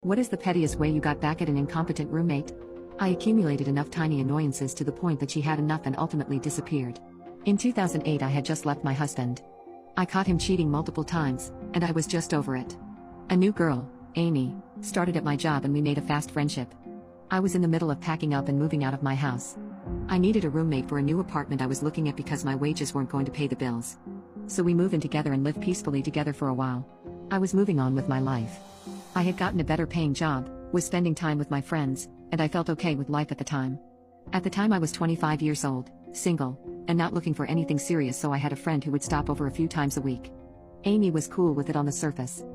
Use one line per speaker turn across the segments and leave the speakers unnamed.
What is the pettiest way you got back at an incompetent roommate? I accumulated enough tiny annoyances to the point that she had enough and ultimately disappeared. In 2008 I had just left my husband. I caught him cheating multiple times, and I was just over it. A new girl, Amy, started at my job and we made a fast friendship. I was in the middle of packing up and moving out of my house. I needed a roommate for a new apartment I was looking at because my wages weren't going to pay the bills. So we moved in together and lived peacefully together for a while. I was moving on with my life. I had gotten a better paying job, was spending time with my friends, and I felt okay with life at the time. At the time I was 25 years old, single, and not looking for anything serious, so I had a friend who would stop over a few times a week. Amy was cool with it on the surface.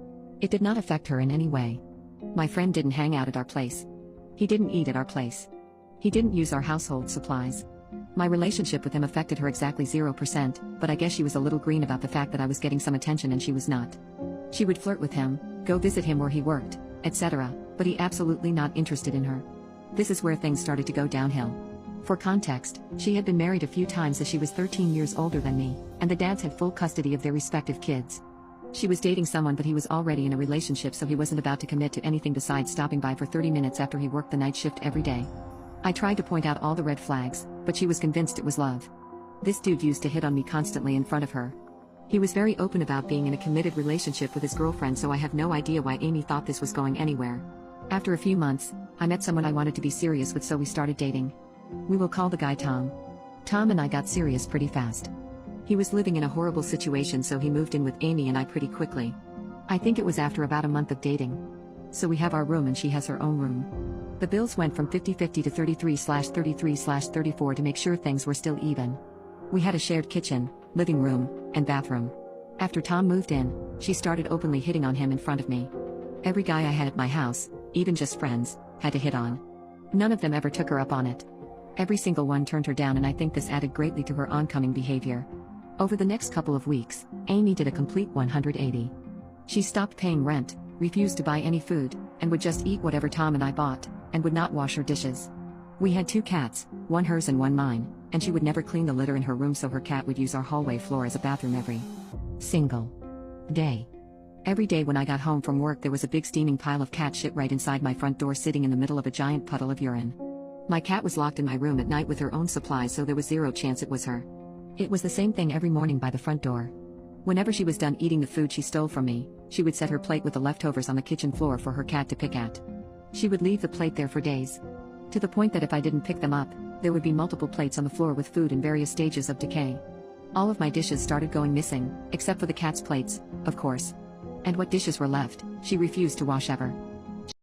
It did not affect her in any way. My friend didn't hang out at our place. He didn't eat at our place. He didn't use our household supplies. My relationship with him affected her exactly 0%, but I guess she was a little green about the fact that I was getting some attention and she was not. She would flirt with him, go visit him where he worked, etc., but he absolutely not interested in her. This is where things started to go downhill. For context, she had been married a few times as she was 13 years older than me, and the dads had full custody of their respective kids. She was dating someone but he was already in a relationship, so he wasn't about to commit to anything besides stopping by for 30 minutes after he worked the night shift every day. I tried to point out all the red flags, but she was convinced it was love. This dude used to hit on me constantly in front of her. He was very open about being in a committed relationship with his girlfriend, so I have no idea why Amy thought this was going anywhere. After a few months, I met someone I wanted to be serious with, so we started dating. We will call the guy Tom. Tom and I got serious pretty fast. He was living in a horrible situation, so he moved in with Amy and I pretty quickly. I think it was after about a month of dating. So we have our room and she has her own room. The bills went from 50-50 to 33/33/34 to make sure things were still even. We had a shared kitchen, living room, and bathroom. After Tom moved in, she started openly hitting on him in front of me. Every guy I had at my house, even just friends, had to hit on. None of them ever took her up on it. Every single one turned her down, and I think this added greatly to her oncoming behavior. Over the next couple of weeks, Amy did a complete 180. She stopped paying rent, refused to buy any food, and would just eat whatever Tom and I bought, and would not wash her dishes. We had 2 cats, one hers and one mine, and she would never clean the litter in her room, so her cat would use our hallway floor as a bathroom every single day. Every day when I got home from work there was a big steaming pile of cat shit right inside my front door, sitting in the middle of a giant puddle of urine. My cat was locked in my room at night with her own supplies, so there was zero chance it was her. It was the same thing every morning by the front door. Whenever she was done eating the food she stole from me, she would set her plate with the leftovers on the kitchen floor for her cat to pick at. She would leave the plate there for days. To the point that if I didn't pick them up, there would be multiple plates on the floor with food in various stages of decay. All of my dishes started going missing, except for the cat's plates, of course. And what dishes were left, she refused to wash ever.